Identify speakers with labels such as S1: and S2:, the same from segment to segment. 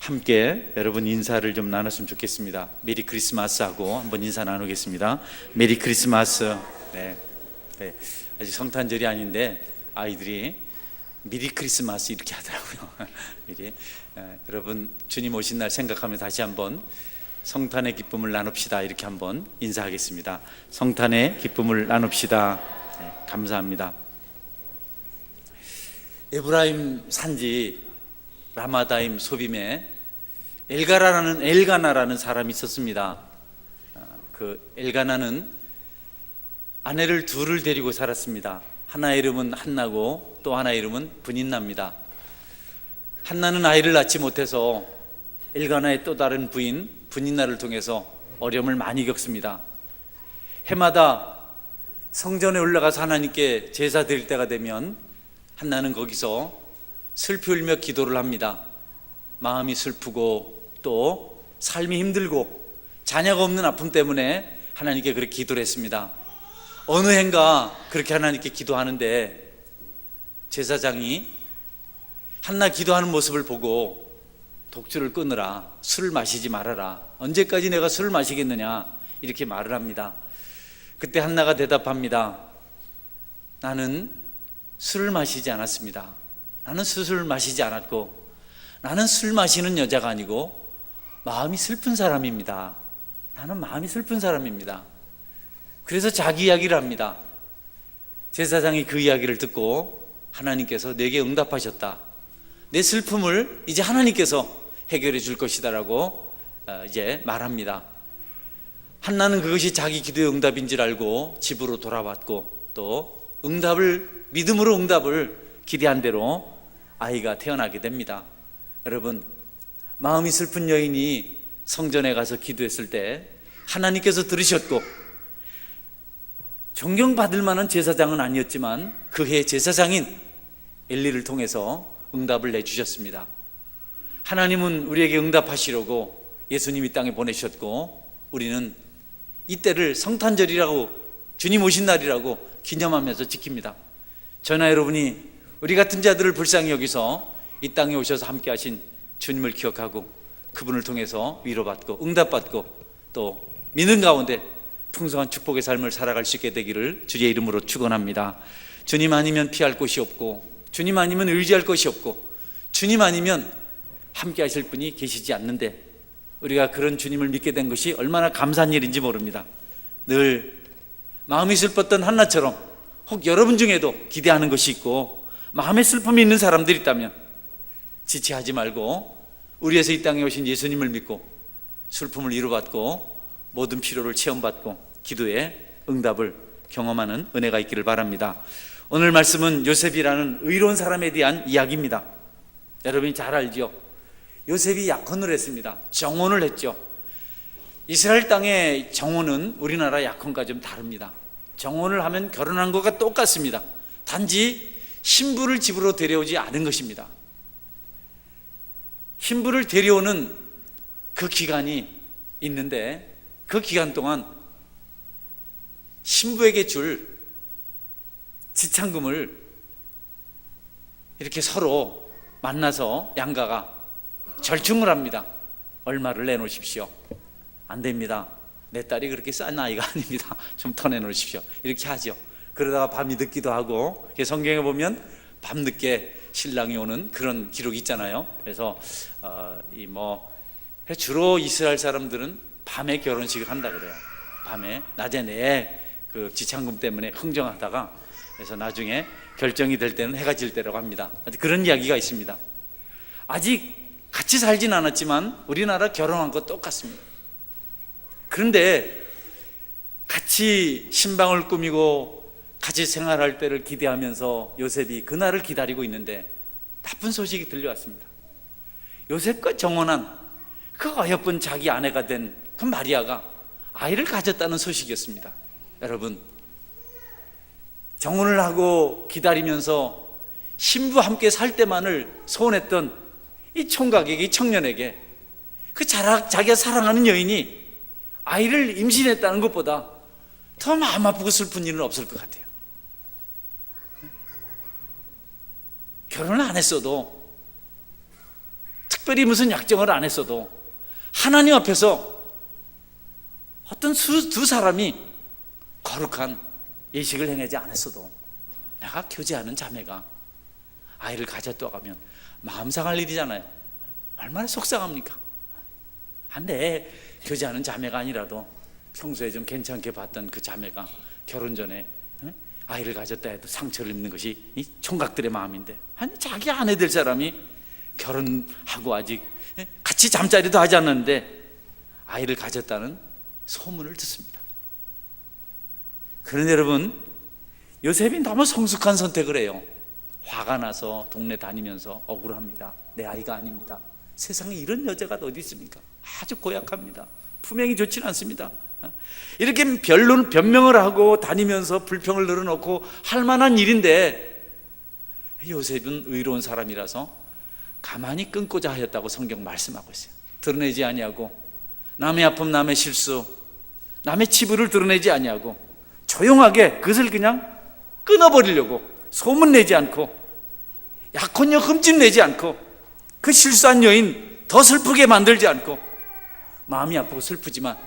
S1: 함께 여러분 인사를 좀 나눴으면 좋겠습니다. 메리 크리스마스 하고 한번 인사 나누겠습니다. 메리 크리스마스. 네. 아직 성탄절이 아닌데 아이들이 미리 크리스마스 이렇게 하더라고요. 미리. 여러분 주님 오신 날 생각하며 다시 한번 성탄의 기쁨을 나눕시다 이렇게 한번 인사하겠습니다. 성탄의 기쁨을 나눕시다. 네, 감사합니다. 에브라임 산지 라마다임 소빔에 엘가나라는 사람이 있었습니다. 그 엘가나는 아내를 둘을 데리고 살았습니다. 하나의 이름은 한나고 또 하나의 이름은 브닌나입니다. 한나는 아이를 낳지 못해서 엘가나의 또 다른 부인 브닌나를 통해서 어려움을 많이 겪습니다. 해마다 성전에 올라가서 하나님께 제사 드릴 때가 되면 한나는 거기서 슬피 울며 기도를 합니다. 마음이 슬프고 또 삶이 힘들고 자녀가 없는 아픔 때문에 하나님께 그렇게 기도를 했습니다. 어느 해인가 그렇게 하나님께 기도하는데 제사장이 한나 기도하는 모습을 보고 독주를 끊으라, 술을 마시지 말아라, 언제까지 내가 술을 마시겠느냐 이렇게 말을 합니다. 그때 한나가 대답합니다. 나는 술을 마시지 않았습니다. 나는 술을 마시지 않았고 나는 술 마시는 여자가 아니고 마음이 슬픈 사람입니다. 나는 마음이 슬픈 사람입니다. 그래서 자기 이야기를 합니다. 제사장이 그 이야기를 듣고 하나님께서 내게 응답하셨다. 내 슬픔을 이제 하나님께서 해결해 줄 것이다라고 이제 말합니다. 한나는 그것이 자기 기도의 응답인 줄 알고 집으로 돌아왔고 또 믿음으로 응답을 기대한 대로 아이가 태어나게 됩니다. 여러분, 마음이 슬픈 여인이 성전에 가서 기도했을 때 하나님께서 들으셨고 존경받을 만한 제사장은 아니었지만 그 해 제사장인 엘리를 통해서 응답을 내주셨습니다. 하나님은 우리에게 응답하시려고 예수님 이 땅에 보내셨고 우리는 이때를 성탄절이라고 주님 오신 날이라고 기념하면서 지킵니다. 저나 여러분이 우리 같은 자들을 불쌍히 여기서 이 땅에 오셔서 함께 하신 주님을 기억하고 그분을 통해서 위로받고 응답받고 또 믿는 가운데 풍성한 축복의 삶을 살아갈 수 있게 되기를 주의 이름으로 축원합니다. 주님 아니면 피할 곳이 없고 주님 아니면 의지할 것이 없고 주님 아니면 함께 하실 분이 계시지 않는데 우리가 그런 주님을 믿게 된 것이 얼마나 감사한 일인지 모릅니다. 늘 마음이 슬펐던 한나처럼 혹 여러분 중에도 기대하는 것이 있고 마음에 슬픔이 있는 사람들이 있다면 지체하지 말고 우리에서 이 땅에 오신 예수님을 믿고 슬픔을 위로받고 모든 필요를 체험받고 기도의 응답을 경험하는 은혜가 있기를 바랍니다. 오늘 말씀은 요셉이라는 의로운 사람에 대한 이야기입니다. 여러분이 잘 알죠? 요셉이 약혼을 했습니다. 정혼을 했죠. 이스라엘 땅의 정혼은 우리나라 약혼과 좀 다릅니다. 정혼을 하면 결혼한 것과 똑같습니다. 단지 신부를 집으로 데려오지 않은 것입니다. 신부를 데려오는 그 기간이 있는데 그 기간 동안 신부에게 줄 지참금을 이렇게 서로 만나서 양가가 절충을 합니다. 얼마를 내놓으십시오. 안 됩니다. 내 딸이 그렇게 싼 아이가 아닙니다. 좀 더 내놓으십시오. 이렇게 하죠. 그러다가 밤이 늦기도 하고 성경에 보면 밤늦게 신랑이 오는 그런 기록이 있잖아요. 그래서 주로 이스라엘 사람들은 밤에 결혼식을 한다 그래요. 밤에 낮에 내 그 지참금 때문에 흥정하다가 그래서 나중에 결정이 될 때는 해가 질 때라고 합니다. 그런 이야기가 있습니다. 아직 같이 살진 않았지만 우리나라 결혼한 거 똑같습니다. 그런데 같이 신방을 꾸미고 같이 생활할 때를 기대하면서 요셉이 그날을 기다리고 있는데 나쁜 소식이 들려왔습니다. 요셉과 정혼한 그 어여쁜 자기 아내가 된 그 마리아가 아이를 가졌다는 소식이었습니다. 여러분, 정혼을 하고 기다리면서 신부와 함께 살 때만을 소원했던 이 총각에게, 이 청년에게 자기가 사랑하는 여인이 아이를 임신했다는 것보다 더 마음 아프고 슬픈 일은 없을 것 같아요. 결혼을 안 했어도 특별히 무슨 약정을 안 했어도 하나님 앞에서 어떤 두 사람이 거룩한 예식을 행하지 않았어도 내가 교제하는 자매가 아이를 가졌다고 하면 마음 상할 일이잖아요. 얼마나 속상합니까? 한데 교제하는 자매가 아니라도 평소에 좀 괜찮게 봤던 그 자매가 결혼 전에 아이를 가졌다 해도 상처를 입는 것이 이 총각들의 마음인데, 아니 자기 아내 될 사람이 결혼하고 아직 같이 잠자리도 하지 않았는데 아이를 가졌다는 소문을 듣습니다. 그런데 여러분, 요셉이 너무 성숙한 선택을 해요. 화가 나서 동네 다니면서 억울합니다. 내 아이가 아닙니다. 세상에 이런 여자가 어디 있습니까? 아주 고약합니다. 품행이 좋지는 않습니다. 이렇게 변명을 하고 다니면서 불평을 늘어놓고 할 만한 일인데, 요셉은 의로운 사람이라서 가만히 끊고자 하였다고 성경 말씀하고 있어요. 드러내지 아니하고, 남의 아픔, 남의 실수, 남의 치부를 드러내지 아니하고 조용하게 그것을 그냥 끊어버리려고 소문내지 않고 약혼녀 흠집 내지 않고 그 실수한 여인 더 슬프게 만들지 않고, 마음이 아프고 슬프지만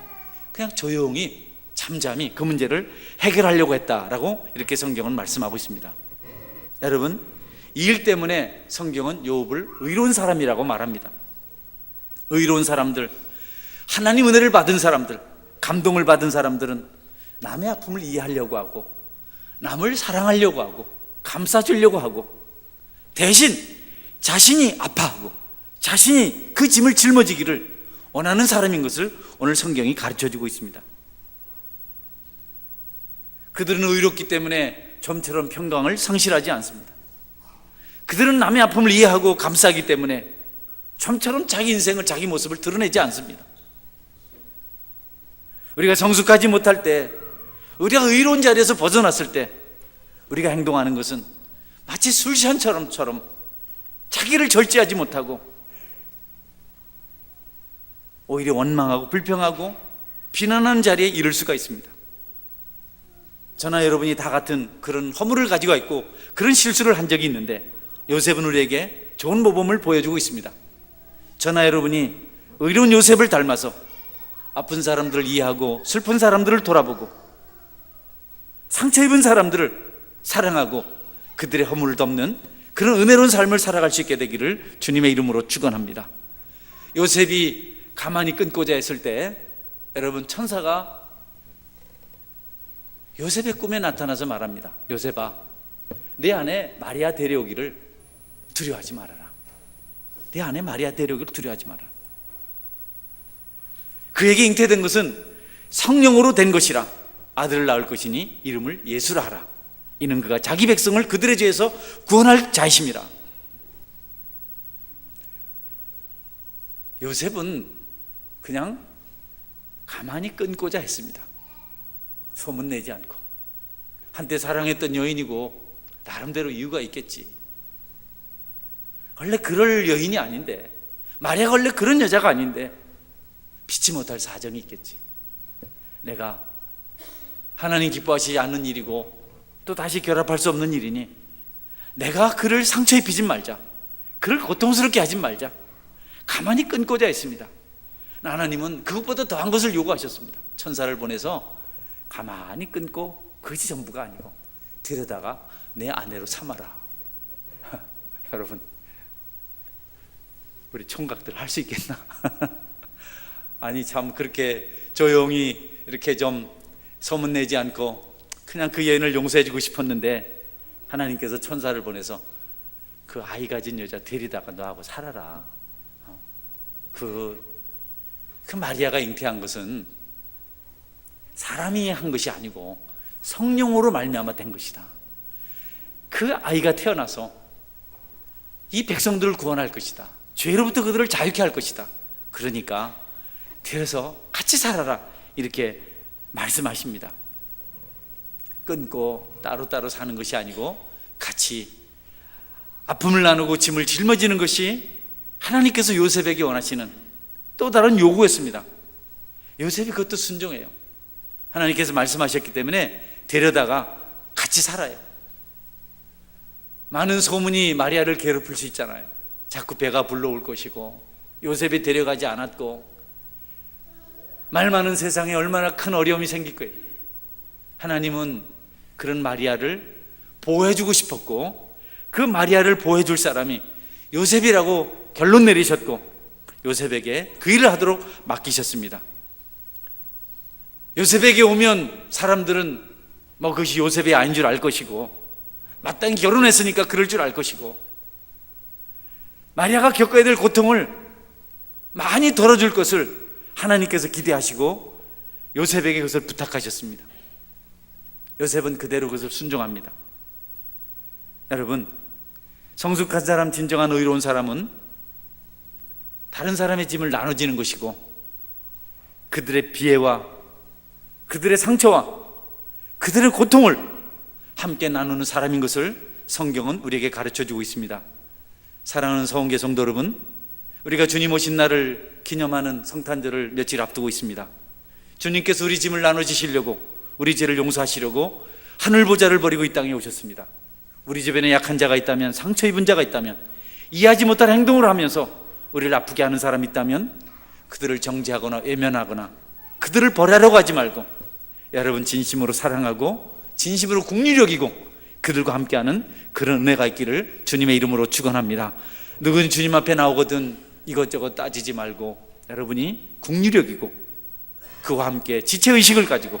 S1: 그냥 조용히 잠잠히 그 문제를 해결하려고 했다라고 이렇게 성경은 말씀하고 있습니다. 여러분, 이 일 때문에 성경은 욥을 의로운 사람이라고 말합니다. 의로운 사람들, 하나님 은혜를 받은 사람들, 감동을 받은 사람들은 남의 아픔을 이해하려고 하고 남을 사랑하려고 하고 감싸주려고 하고 대신 자신이 아파하고 자신이 그 짐을 짊어지기를 원하는 사람인 것을 오늘 성경이 가르쳐주고 있습니다. 그들은 의롭기 때문에 좀처럼 평강을 상실하지 않습니다. 그들은 남의 아픔을 이해하고 감싸기 때문에 좀처럼 자기 인생을, 자기 모습을 드러내지 않습니다. 우리가 성숙하지 못할 때, 우리가 의로운 자리에서 벗어났을 때 우리가 행동하는 것은 마치 술시한처럼 자기를 절제하지 못하고 오히려 원망하고 불평하고 비난하는 자리에 이를 수가 있습니다. 저나 여러분이 다 같은 그런 허물을 가지고 있고 그런 실수를 한 적이 있는데, 요셉은 우리에게 좋은 모범을 보여주고 있습니다. 저나 여러분이 의로운 요셉을 닮아서 아픈 사람들을 이해하고 슬픈 사람들을 돌아보고 상처 입은 사람들을 사랑하고 그들의 허물을 덮는 그런 은혜로운 삶을 살아갈 수 있게 되기를 주님의 이름으로 축원합니다. 요셉이 가만히 끊고자 했을 때, 여러분, 천사가 요셉의 꿈에 나타나서 말합니다. 요셉아, 내 아내 마리아 데려오기를 두려워하지 말아라. 내 아내 마리아 데려오기를 두려워하지 말아라. 그에게 잉태된 것은 성령으로 된 것이라 아들을 낳을 것이니 이름을 예수라 하라. 이는 그가 자기 백성을 그들의 죄에서 구원할 자이심이라. 요셉은 그냥 가만히 끊고자 했습니다. 소문내지 않고. 한때 사랑했던 여인이고 나름대로 이유가 있겠지. 원래 그럴 여인이 아닌데, 마리아가 원래 그런 여자가 아닌데 피치 못할 사정이 있겠지. 내가 하나님 기뻐하시지 않는 일이고 또 다시 결합할 수 없는 일이니 내가 그를 상처 입히지 말자, 그를 고통스럽게 하지 말자, 가만히 끊고자 했습니다. 하나님은 그것보다 더한 것을 요구하셨습니다. 천사를 보내서 가만히 끊고 그것이 전부가 아니고 데려다가 내 아내로 삼아라. 여러분, 우리 총각들 할 수 있겠나? 아니 참 그렇게 조용히 이렇게 좀 소문내지 않고 그냥 그 여인을 용서해주고 싶었는데 하나님께서 천사를 보내서 그 아이 가진 여자 데리다가 너하고 살아라. 그 마리아가 잉태한 것은 사람이 한 것이 아니고 성령으로 말미암아 된 것이다. 그 아이가 태어나서 이 백성들을 구원할 것이다. 죄로부터 그들을 자유케 할 것이다. 그러니까 데려서 같이 살아라, 이렇게 말씀하십니다. 끊고 따로따로 사는 것이 아니고 같이 아픔을 나누고 짐을 짊어지는 것이 하나님께서 요셉에게 원하시는 또 다른 요구였습니다. 요셉이 그것도 순종해요. 하나님께서 말씀하셨기 때문에 데려다가 같이 살아요. 많은 소문이 마리아를 괴롭힐 수 있잖아요. 자꾸 배가 불러올 것이고 요셉이 데려가지 않았고 말 많은 세상에 얼마나 큰 어려움이 생길 거예요. 하나님은 그런 마리아를 보호해주고 싶었고 그 마리아를 보호해줄 사람이 요셉이라고 결론 내리셨고 요셉에게 그 일을 하도록 맡기셨습니다. 요셉에게 오면 사람들은 그것이 요셉이 아닌 줄 알 것이고 마땅히 결혼했으니까 그럴 줄 알 것이고 마리아가 겪어야 될 고통을 많이 덜어줄 것을 하나님께서 기대하시고 요셉에게 그것을 부탁하셨습니다. 요셉은 그대로 그것을 순종합니다. 여러분, 성숙한 사람, 진정한 의로운 사람은 다른 사람의 짐을 나눠지는 것이고 그들의 비애와 그들의 상처와 그들의 고통을 함께 나누는 사람인 것을 성경은 우리에게 가르쳐주고 있습니다. 사랑하는 서원계 성도 여러분, 우리가 주님 오신 날을 기념하는 성탄절을 며칠 앞두고 있습니다. 주님께서 우리 짐을 나눠주시려고, 우리 죄를 용서하시려고 하늘 보좌를 버리고 이 땅에 오셨습니다. 우리 주변에 약한 자가 있다면, 상처 입은 자가 있다면, 이해하지 못할 행동을 하면서 우리를 아프게 하는 사람이 있다면 그들을 정죄하거나 외면하거나 그들을 벌하려고 하지 말고 여러분 진심으로 사랑하고 진심으로 긍휼히 여기고 그들과 함께하는 그런 은혜가 있기를 주님의 이름으로 축원합니다. 누구는 주님 앞에 나오거든 이것저것 따지지 말고 여러분이 긍휼히 여기고 그와 함께 지체의식을 가지고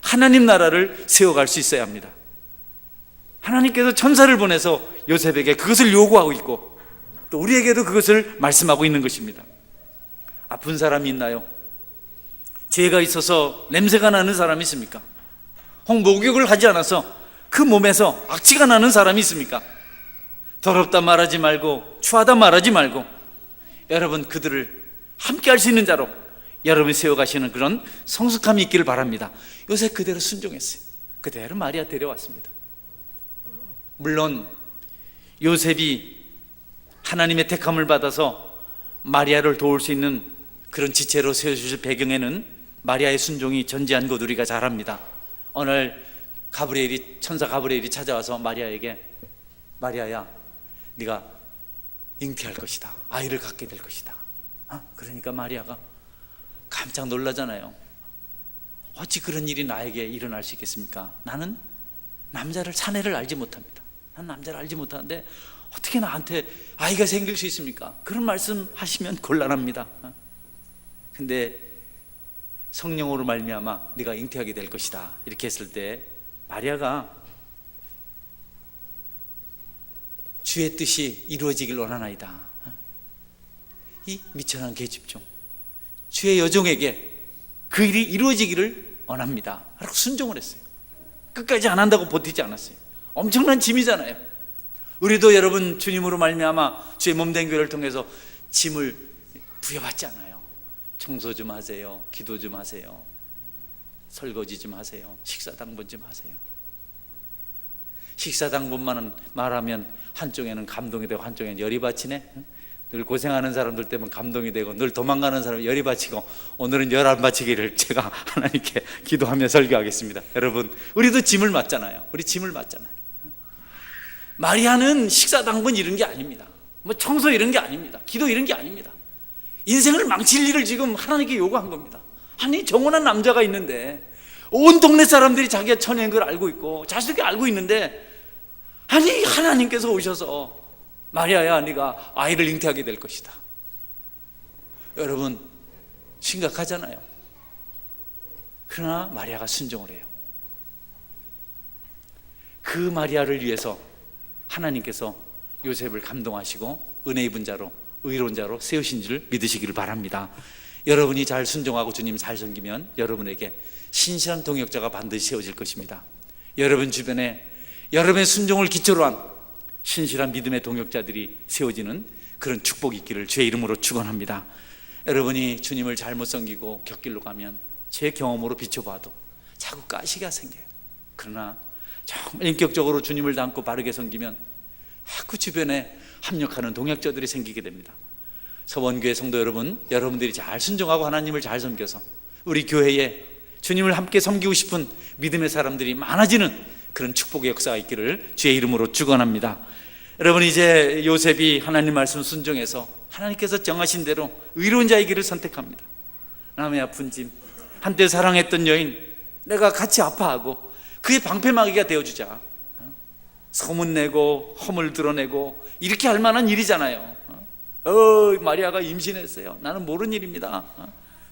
S1: 하나님 나라를 세워갈 수 있어야 합니다. 하나님께서 천사를 보내서 요셉에게 그것을 요구하고 있고 또 우리에게도 그것을 말씀하고 있는 것입니다. 아픈 사람이 있나요? 죄가 있어서 냄새가 나는 사람이 있습니까? 혹 목욕을 하지 않아서 그 몸에서 악취가 나는 사람이 있습니까? 더럽다 말하지 말고 추하다 말하지 말고 여러분 그들을 함께 할 수 있는 자로 여러분이 세워가시는 그런 성숙함이 있기를 바랍니다. 요새 그대로 순종했어요. 그대로 마리아 데려왔습니다. 물론 요셉이 하나님의 택함을 받아서 마리아를 도울 수 있는 그런 지체로 세워주실 배경에는 마리아의 순종이 전제한 것 우리가 잘 압니다. 오늘 천사 가브리엘이 찾아와서 마리아에게 마리아야 네가 잉태할 것이다. 아이를 갖게 될 것이다. 그러니까 마리아가 깜짝 놀라잖아요. 어찌 그런 일이 나에게 일어날 수 있겠습니까? 나는 사내를 알지 못합니다. 난 남자를 알지 못하는데 어떻게 나한테 아이가 생길 수 있습니까? 그런 말씀 하시면 곤란합니다. 근데 성령으로 말미암아 네가 잉태하게 될 것이다 이렇게 했을 때 마리아가 주의 뜻이 이루어지길 원하나이다. 이 미천한 계집종 주의 여종에게 그 일이 이루어지기를 원합니다 라고 순종을 했어요. 끝까지 안 한다고 버티지 않았어요. 엄청난 짐이잖아요. 우리도 여러분 주님으로 말미암아 주의 몸된 교회를 통해서 짐을 부여받지 않아요. 청소 좀 하세요. 기도 좀 하세요. 설거지 좀 하세요. 식사당번 좀 하세요. 식사당번만 말하면 한쪽에는 감동이 되고 한쪽에는 열이 받치네. 늘 고생하는 사람들 때문에 감동이 되고 늘 도망가는 사람은 열이 받치고 오늘은 열 안 받치기를 제가 하나님께 기도하며 설교하겠습니다. 여러분 우리도 짐을 맡잖아요. 우리 짐을 맡잖아요. 마리아는 식사당번 이런 게 아닙니다. 청소 이런 게 아닙니다. 기도 이런 게 아닙니다. 인생을 망칠 일을 지금 하나님께 요구한 겁니다. 아니 정혼한 남자가 있는데 온 동네 사람들이 자기가 처녀인 걸 알고 있고 자식이 알고 있는데 아니 하나님께서 오셔서 마리아야 네가 아이를 잉태하게 될 것이다. 여러분 심각하잖아요. 그러나 마리아가 순종을 해요. 그 마리아를 위해서 하나님께서 요셉을 감동하시고 은혜 입은 자로 의로운 자로 세우신 줄 믿으시기를 바랍니다. 여러분이 잘 순종하고 주님 잘 섬기면 여러분에게 신실한 동역자가 반드시 세워질 것입니다. 여러분 주변에 여러분의 순종을 기초로 한 신실한 믿음의 동역자들이 세워지는 그런 축복이 있기를 주의 이름으로 축원합니다. 여러분이 주님을 잘못 섬기고 곁길로 가면 제 경험으로 비춰봐도 자꾸 가시가 생겨요. 그러나 정말 인격적으로 주님을 닮고 바르게 섬기면 그 주변에 합력하는 동역자들이 생기게 됩니다. 서원교회 성도 여러분, 여러분들이 잘 순종하고 하나님을 잘 섬겨서 우리 교회에 주님을 함께 섬기고 싶은 믿음의 사람들이 많아지는 그런 축복의 역사가 있기를 주의 이름으로 축원합니다. 여러분 이제 요셉이 하나님 말씀 순종해서 하나님께서 정하신 대로 의로운 자의 길을 선택합니다. 남의 아픈 짐, 한때 사랑했던 여인, 내가 같이 아파하고 그의 방패막이가 되어주자. 소문내고 허물 드러내고 이렇게 할 만한 일이잖아요. 마리아가 임신했어요. 나는 모르는 일입니다.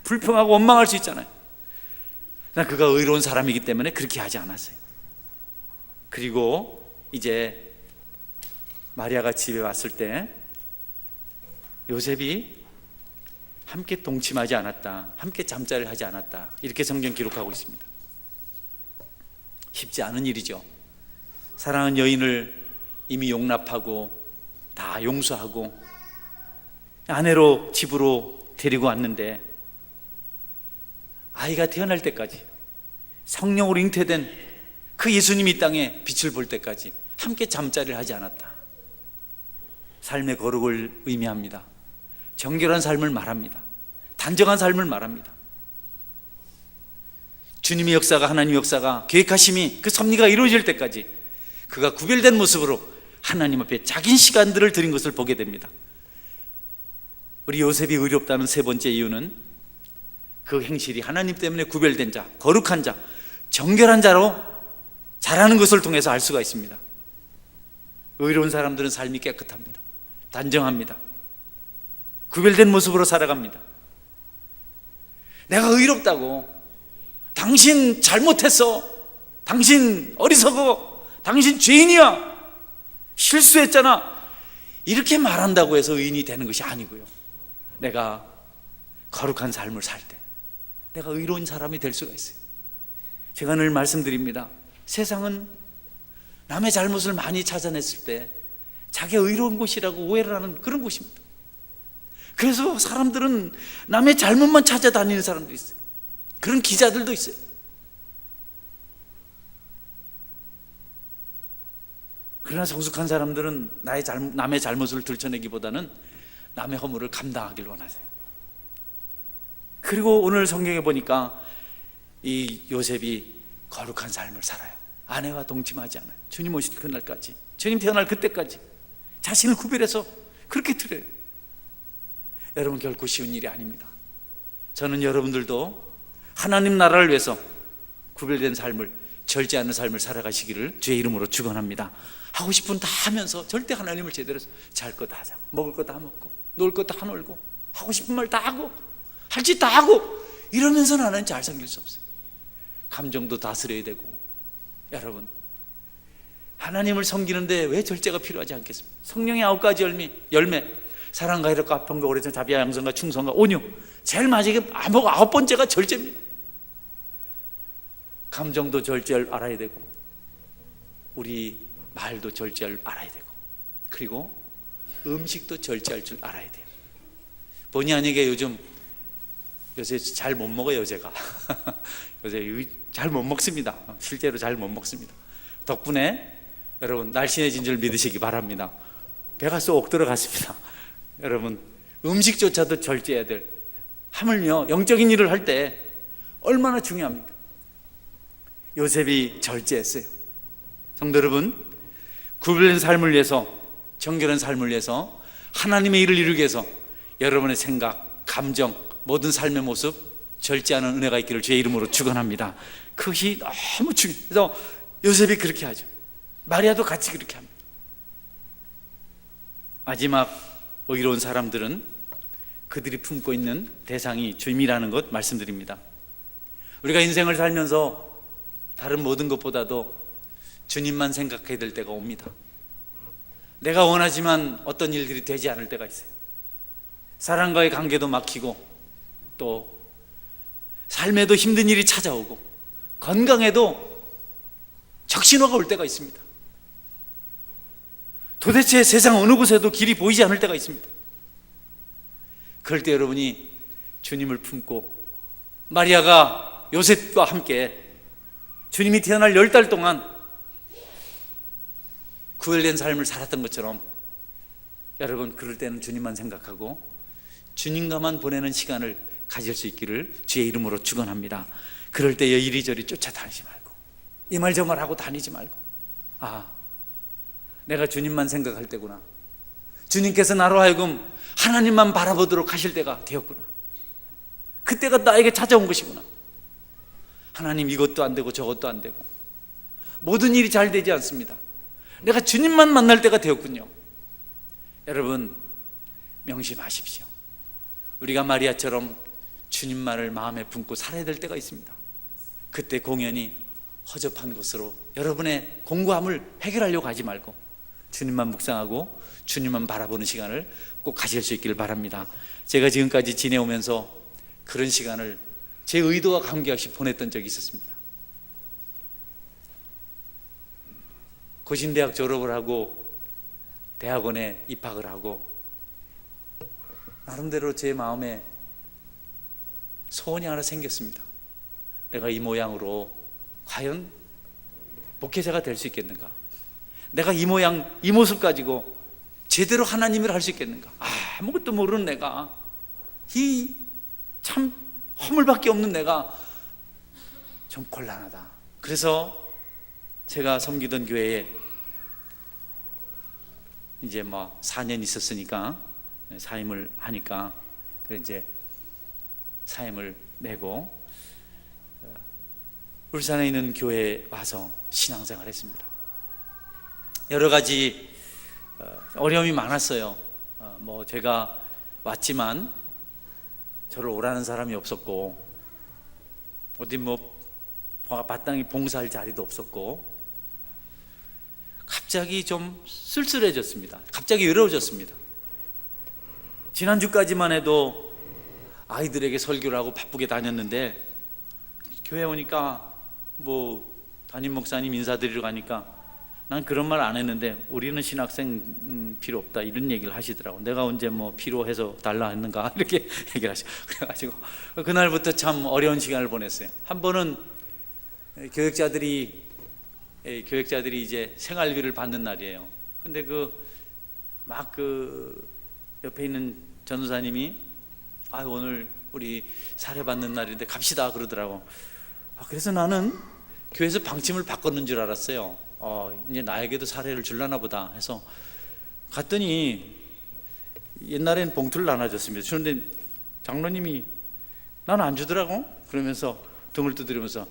S1: 불평하고 원망할 수 있잖아요. 난 그가 의로운 사람이기 때문에 그렇게 하지 않았어요. 그리고 이제 마리아가 집에 왔을 때 요셉이 함께 동침하지 않았다, 함께 잠자리를 하지 않았다, 이렇게 성경 기록하고 있습니다. 쉽지 않은 일이죠. 사랑하는 여인을 이미 용납하고 다 용서하고 아내로 집으로 데리고 왔는데 아이가 태어날 때까지, 성령으로 잉태된 그 예수님이 이 땅에 빛을 볼 때까지 함께 잠자리를 하지 않았다. 삶의 거룩을 의미합니다. 정결한 삶을 말합니다. 단정한 삶을 말합니다. 주님의 역사가, 하나님의 역사가, 계획하심이, 그 섭리가 이루어질 때까지 그가 구별된 모습으로 하나님 앞에 작은 시간들을 드린 것을 보게 됩니다. 우리 요셉이 의롭다는 세 번째 이유는 그 행실이 하나님 때문에 구별된 자, 거룩한 자, 정결한 자로 자라는 것을 통해서 알 수가 있습니다. 의로운 사람들은 삶이 깨끗합니다. 단정합니다. 구별된 모습으로 살아갑니다. 내가 의롭다고, 당신 잘못했어, 당신 어리석어, 당신 죄인이야, 실수했잖아, 이렇게 말한다고 해서 의인이 되는 것이 아니고요, 내가 거룩한 삶을 살 때 내가 의로운 사람이 될 수가 있어요. 제가 늘 말씀드립니다. 세상은 남의 잘못을 많이 찾아냈을 때 자기가 의로운 곳이라고 오해를 하는 그런 곳입니다. 그래서 사람들은 남의 잘못만 찾아다니는 사람도 있어요. 그런 기자들도 있어요. 그러나 성숙한 사람들은 남의 잘못을 들춰내기보다는 남의 허물을 감당하길 원하세요. 그리고 오늘 성경에 보니까 이 요셉이 거룩한 삶을 살아요. 아내와 동침하지 않아요. 주님 오실 그날까지, 주님 태어날 그때까지 자신을 구별해서 그렇게 드려요. 여러분, 결코 쉬운 일이 아닙니다. 저는 여러분들도 하나님 나라를 위해서 구별된 삶을, 절제하는 삶을 살아가시기를 주의 이름으로 축원합니다. 하고 싶은 다 하면서 절대 하나님을 제대로 잘 거 다 하자고, 먹을 거 다 먹고, 놀 거 다 놀고, 하고 싶은 말 다 하고, 할 짓 다 하고, 이러면서는 하나님 잘 섬길 수 없어요. 감정도 다스려야 되고. 여러분, 하나님을 섬기는데 왜 절제가 필요하지 않겠습니까? 성령의 9가지 열매, 사랑과 희락과 화평과 오래전 자비와 양선과 충성과 온유, 제일 마지막에 9번째가 절제입니다. 감정도 절제할 알아야 되고, 우리 말도 절제할 알아야 되고, 그리고 음식도 절제할 줄 알아야 돼요. 본의 아니게 요새 잘 못 먹어요. 제가 요새 잘 못 먹습니다. 실제로 잘 못 먹습니다. 덕분에 여러분 날씬해진 줄 믿으시기 바랍니다. 배가 쏙 들어갔습니다. 여러분, 음식조차도 절제해야 될, 하물며 영적인 일을 할 때 얼마나 중요합니까? 요셉이 절제했어요. 성도 여러분, 구별된 삶을 위해서, 정결한 삶을 위해서, 하나님의 일을 이루기 위해서 여러분의 생각, 감정, 모든 삶의 모습 절제하는 은혜가 있기를 주의 이름으로 축원합니다. 그것이 너무 중요해요. 그래서 요셉이 그렇게 하죠. 마리아도 같이 그렇게 합니다. 마지막 의로운 사람들은 그들이 품고 있는 대상이 주님이라는 것 말씀드립니다. 우리가 인생을 살면서 다른 모든 것보다도 주님만 생각해야 될 때가 옵니다. 내가 원하지만 어떤 일들이 되지 않을 때가 있어요. 사람과의 관계도 막히고, 또 삶에도 힘든 일이 찾아오고, 건강에도 적신호가 올 때가 있습니다. 도대체 세상 어느 곳에도 길이 보이지 않을 때가 있습니다. 그럴 때 여러분이 주님을 품고, 마리아가 요셉과 함께 주님이 태어날 10달 동안 구별된 삶을 살았던 것처럼, 여러분 그럴 때는 주님만 생각하고 주님과만 보내는 시간을 가질 수 있기를 주의 이름으로 축원합니다. 그럴 때 이리저리 쫓아다니지 말고, 이 말 저 말 하고 다니지 말고, 내가 주님만 생각할 때구나, 주님께서 나로 하여금 하나님만 바라보도록 하실 때가 되었구나. 그때가 나에게 찾아온 것이구나. 하나님, 이것도 안 되고 저것도 안 되고 모든 일이 잘 되지 않습니다. 내가 주님만 만날 때가 되었군요. 여러분, 명심하십시오. 우리가 마리아처럼 주님만을 마음에 품고 살아야 될 때가 있습니다. 그때 공연히 허접한 것으로 여러분의 공고함을 해결하려고 하지 말고 주님만 묵상하고 주님만 바라보는 시간을 꼭 가질 수 있기를 바랍니다. 제가 지금까지 지내오면서 그런 시간을 제 의도와 관계없이 보냈던 적이 있었습니다. 고신대학 졸업을 하고 대학원에 입학을 하고 나름대로 제 마음에 소원이 하나 생겼습니다. 내가 이 모양으로 과연 목회자가 될 수 있겠는가? 내가 이 모양, 이 모습 가지고 제대로 하나님을 할 수 있겠는가? 아무것도 모르는 내가, 이 참 허물밖에 없는 내가 좀 곤란하다. 그래서 제가 섬기던 교회에 이제 4년 있었으니까 사임을 하니까 그래 이제 사임을 내고 울산에 있는 교회에 와서 신앙생활을 했습니다. 여러 가지 어려움이 많았어요. 제가 왔지만 저를 오라는 사람이 없었고, 어디 마땅히 봉사할 자리도 없었고, 갑자기 좀 쓸쓸해졌습니다. 갑자기 외로워졌습니다. 지난주까지만 해도 아이들에게 설교를 하고 바쁘게 다녔는데 교회 오니까 담임 목사님 인사드리러 가니까 난 그런 말 안 했는데 우리는 신학생 필요 없다 이런 얘기를 하시더라고. 내가 언제 필요해서 달라 했는가 이렇게 얘기를 하시고, 그래가지고 그날부터 참 어려운 시간을 보냈어요. 한 번은 교역자들이 이제 생활비를 받는 날이에요. 근데 옆에 있는 전도사님이 오늘 우리 사례 받는 날인데 갑시다 그러더라고. 그래서 나는 교회에서 방침을 바꿨는 줄 알았어요. 이제 나에게도 사례를 줄라나 보다 해서 갔더니 옛날엔 봉투를 나눠줬습니다. 그런데 장로님이 나는 안 주더라고. 그러면서 등을 두드리면서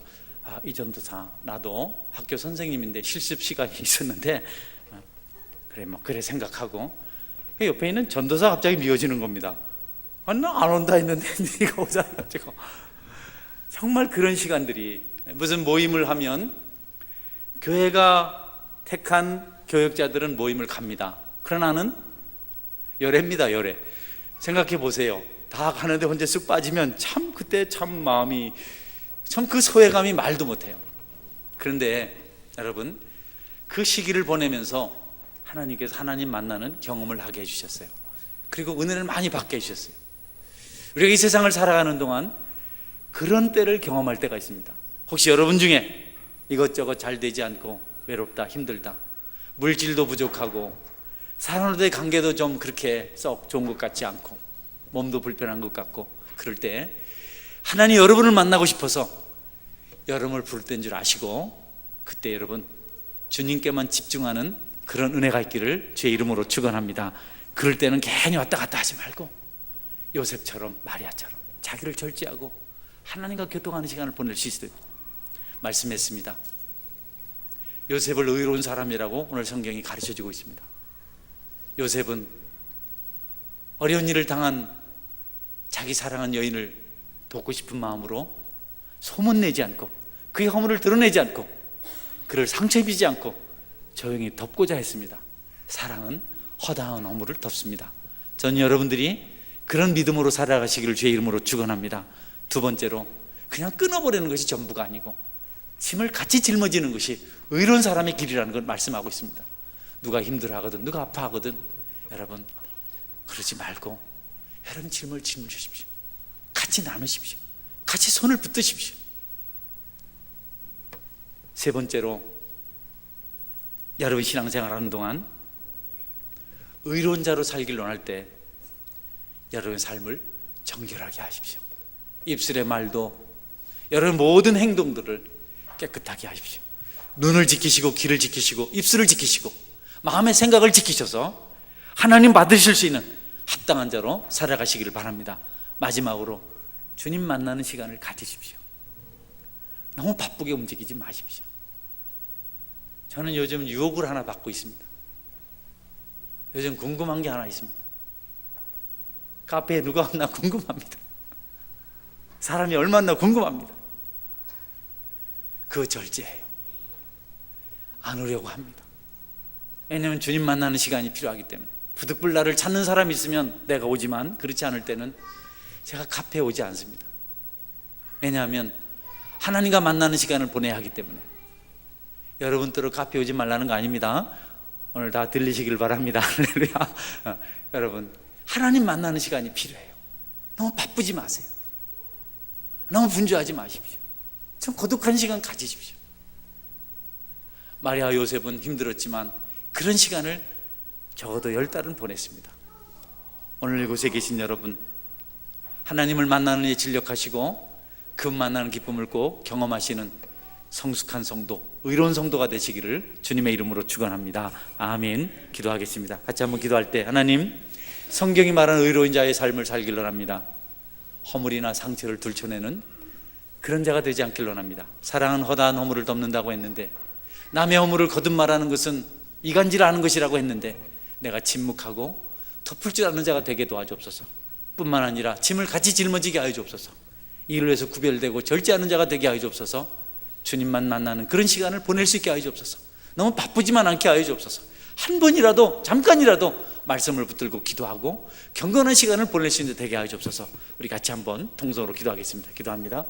S1: 이 전도사, 나도 학교 선생님인데 실습 시간이 있었는데 그래 생각하고, 옆에 있는 전도사 갑자기 미워지는 겁니다. 나 안 온다 했는데 네가 오자 해가지고. 정말 그런 시간들이, 무슨 모임을 하면 교회가 택한 교역자들은 모임을 갑니다. 그러나 나는 열애입니다. 열애. 생각해 보세요. 다 가는데 혼자 쑥 빠지면 참 그때 참 마음이 참 그 소외감이 말도 못해요. 그런데 여러분, 그 시기를 보내면서 하나님께서 하나님 만나는 경험을 하게 해주셨어요. 그리고 은혜를 많이 받게 해주셨어요. 우리가 이 세상을 살아가는 동안 그런 때를 경험할 때가 있습니다. 혹시 여러분 중에 이것저것 잘 되지 않고 외롭다, 힘들다, 물질도 부족하고 사람과의 관계도 좀 그렇게 썩 좋은 것 같지 않고 몸도 불편한 것 같고 그럴 때 하나님 여러분을 만나고 싶어서 여러분을 부를 때인 줄 아시고, 그때 여러분 주님께만 집중하는 그런 은혜가 있기를 주의 이름으로 축원합니다. 그럴 때는 괜히 왔다 갔다 하지 말고 요셉처럼 마리아처럼 자기를 절제하고 하나님과 교통하는 시간을 보낼 수 있도록 말씀했습니다. 요셉을 의로운 사람이라고 오늘 성경이 가르쳐주고 있습니다. 요셉은 어려운 일을 당한 자기 사랑한 여인을 돕고 싶은 마음으로 소문내지 않고 그의 허물을 드러내지 않고 그를 상처 입히지 않고 조용히 덮고자 했습니다. 사랑은 허다한 허물을 덮습니다. 전 여러분들이 그런 믿음으로 살아가시기를 주의 이름으로 축원합니다. 두 번째로, 그냥 끊어버리는 것이 전부가 아니고 짐을 같이 짊어지는 것이 의로운 사람의 길이라는 걸 말씀하고 있습니다. 누가 힘들어하거든, 누가 아파하거든, 여러분 그러지 말고 여러분 짐을 짊어지십시오. 같이 나누십시오. 같이 손을 붙드십시오. 세 번째로, 여러분 신앙생활하는 동안 의로운 자로 살기를 원할 때 여러분의 삶을 정결하게 하십시오. 입술의 말도, 여러분 모든 행동들을 깨끗하게 하십시오. 눈을 지키시고 귀를 지키시고 입술을 지키시고 마음의 생각을 지키셔서 하나님 받으실 수 있는 합당한 자로 살아가시기를 바랍니다. 마지막으로 주님 만나는 시간을 가지십시오. 너무 바쁘게 움직이지 마십시오. 저는 요즘 유혹을 하나 받고 있습니다. 요즘 궁금한 게 하나 있습니다. 카페에 누가 왔나 궁금합니다. 사람이 얼마나 궁금합니다. 그거 절제해요. 안 오려고 합니다. 왜냐하면 주님 만나는 시간이 필요하기 때문에. 부득불 나를 찾는 사람이 있으면 내가 오지만 그렇지 않을 때는 제가 카페에 오지 않습니다. 왜냐하면 하나님과 만나는 시간을 보내야 하기 때문에. 여러분들은 카페에 오지 말라는 거 아닙니다. 오늘 다 들리시길 바랍니다. 할렐루야. 여러분, 하나님 만나는 시간이 필요해요. 너무 바쁘지 마세요. 너무 분주하지 마십시오. 좀 고독한 시간 가지십시오. 마리아 요셉은 힘들었지만 그런 시간을 적어도 10달은 보냈습니다. 오늘 이곳에 계신 여러분, 하나님을 만나는 데 진력하시고 그 만나는 기쁨을 꼭 경험하시는 성숙한 성도, 의로운 성도가 되시기를 주님의 이름으로 축원합니다. 아멘. 기도하겠습니다. 같이 한번 기도할 때, 하나님, 성경이 말하는 의로운 자의 삶을 살길 원합니다. 허물이나 상처를 들춰내는 그런 자가 되지 않길 원합니다. 사랑은 허다한 허물을 덮는다고 했는데, 남의 허물을 거듭말하는 것은 이간질하는 것이라고 했는데, 내가 침묵하고 덮을 줄 아는 자가 되게 도와주옵소서. 뿐만 아니라 짐을 같이 짊어지게 하여 주옵소서. 이를 위해서 구별되고 절제하는 자가 되게 하여 주옵소서. 주님만 만나는 그런 시간을 보낼 수 있게 하여 주옵소서. 너무 바쁘지만 않게 하여 주옵소서. 한 번이라도, 잠깐이라도 말씀을 붙들고 기도하고 경건한 시간을 보낼 수 있는 데 되게 하여 주옵소서. 우리 같이 한번 통성으로 기도하겠습니다. 기도합니다.